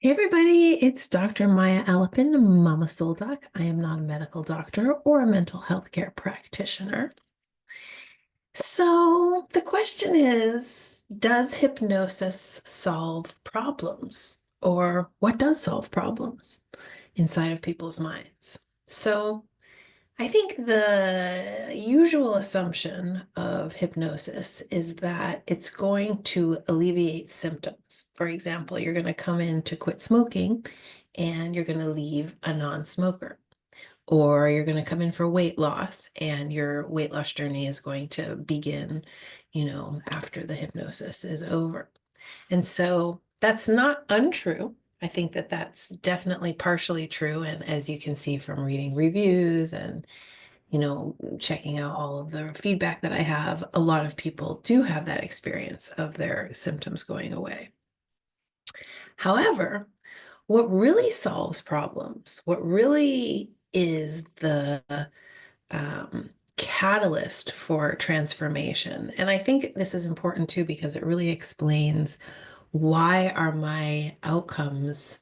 Hey everybody, it's Dr. Maya Alapin, Mama Soul Doc. I am not a medical doctor or a mental health care practitioner. So the question is, does hypnosis solve problems? Or what does solve problems inside of people's minds? So I think the usual assumption of hypnosis is that it's going to alleviate symptoms. For example, you're going to come in to quit smoking and you're going to leave a non-smoker. Or you're going to come in for weight loss and your weight loss journey is going to begin, after the hypnosis is over. And so that's not untrue. I think that that's definitely partially true. And as you can see from reading reviews and checking out all of the feedback that I have, a lot of people do have that experience of their symptoms going away. However, what really solves problems, what really is the catalyst for transformation, and I think this is important too because it really explains why are my outcomes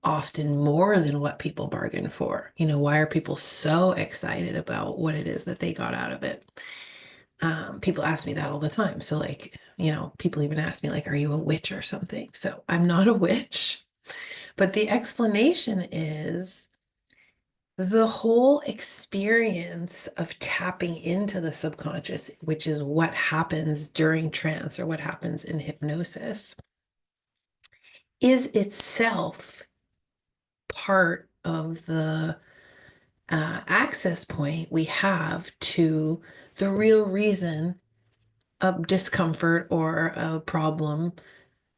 often more than what people bargain for. Why are people so excited about what it is that they got out of it? People ask me that all the time. So, like, people even ask me, like, are you a witch or something? So, I'm not a witch, but the explanation is the whole experience of tapping into the subconscious, which is what happens during trance or what happens in hypnosis, is itself part of the access point we have to the real reason a discomfort or a problem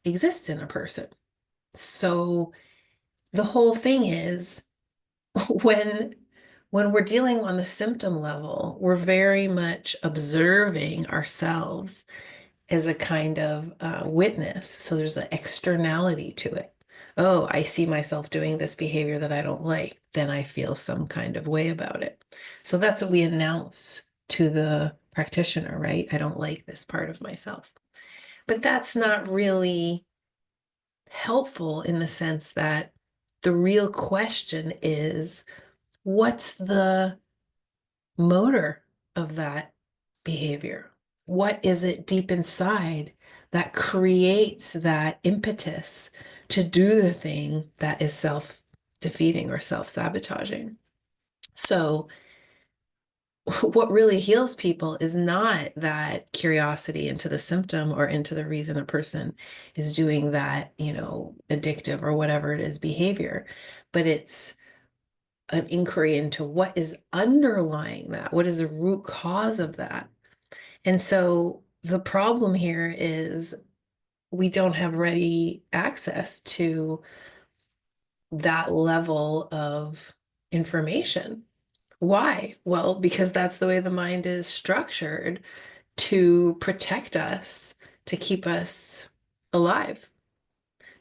exists in a person. So the whole thing is when we're dealing on the symptom level, we're very much observing ourselves as a kind of witness. So there's an externality to it. Oh, I see myself doing this behavior that I don't like, then I feel some kind of way about it. So that's what we announce to the practitioner, right? I don't like this part of myself. But that's not really helpful in the sense that the real question is, what's the motor of that behavior? What is it deep inside that creates that impetus to do the thing that is self-defeating or self-sabotaging? So, what really heals people is not that curiosity into the symptom or into the reason a person is doing that, addictive or whatever it is behavior, but it's an inquiry into what is underlying that. What is the root cause of that? And so the problem here is we don't have ready access to that level of information. Why? Well, because that's the way the mind is structured to protect us, to keep us alive.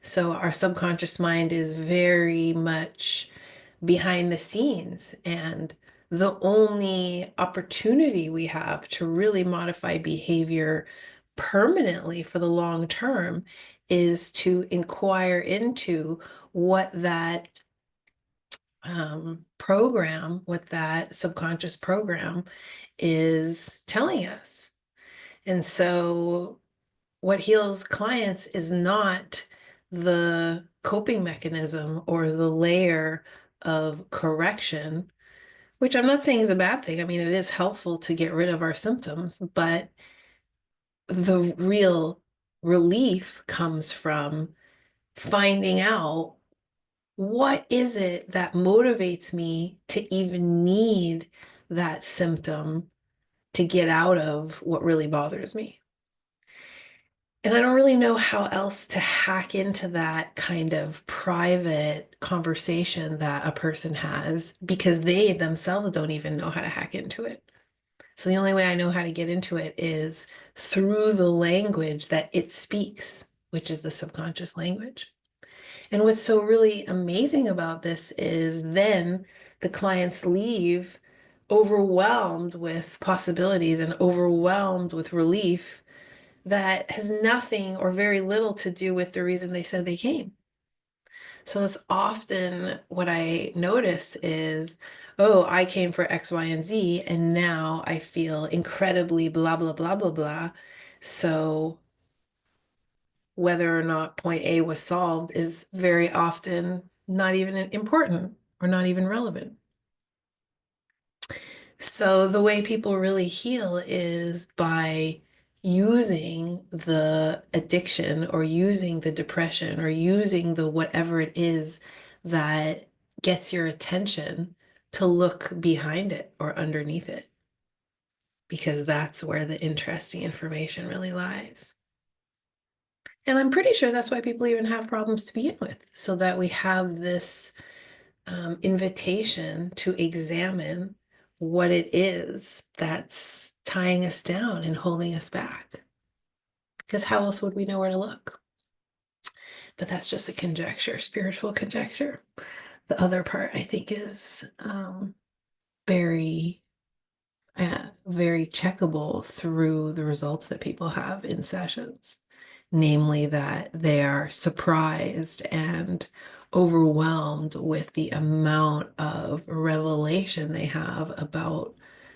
So our subconscious mind is very much behind the scenes. And the only opportunity we have to really modify behavior permanently for the long term is to inquire into what that program, what that subconscious program is telling us. And so what heals clients is not the coping mechanism or the layer of correction, which I'm not saying is a bad thing. I mean, it is helpful to get rid of our symptoms, but the real relief comes from finding out what is it that motivates me to even need that symptom to get out of what really bothers me. And I don't really know how else to hack into that kind of private conversation that a person has because they themselves don't even know how to hack into it. So the only way I know how to get into it is through the language that it speaks, which is the subconscious language. And what's so really amazing about this is then the clients leave overwhelmed with possibilities and overwhelmed with relief that has nothing or very little to do with the reason they said they came. So that's often what I notice is, oh, I came for X, Y, and Z, and now I feel incredibly blah, blah, blah, blah, blah. So whether or not point A was solved is very often not even important or not even relevant. So the way people really heal is by using the addiction or using the depression or using the whatever it is that gets your attention to look behind it or underneath it, because that's where the interesting information really lies. And I'm pretty sure that's why people even have problems to begin with, so that we have this invitation to examine what it is that's tying us down and holding us back. Because how else would we know where to look? But that's just a conjecture, spiritual conjecture. The other part, I think, is very, very checkable through the results that people have in sessions. Namely, that they are surprised and overwhelmed with the amount of revelation they have about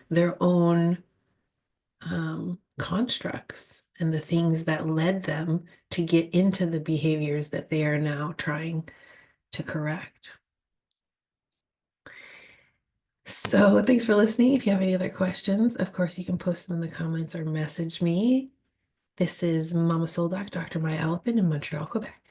their own constructs and the things that led them to get into the behaviors that they are now trying to correct. So thanks for listening. If you have any other questions, of course, you can post them in the comments or message me. This is Mama Soul Doc, Dr. Maya Alpin in Montreal, Quebec.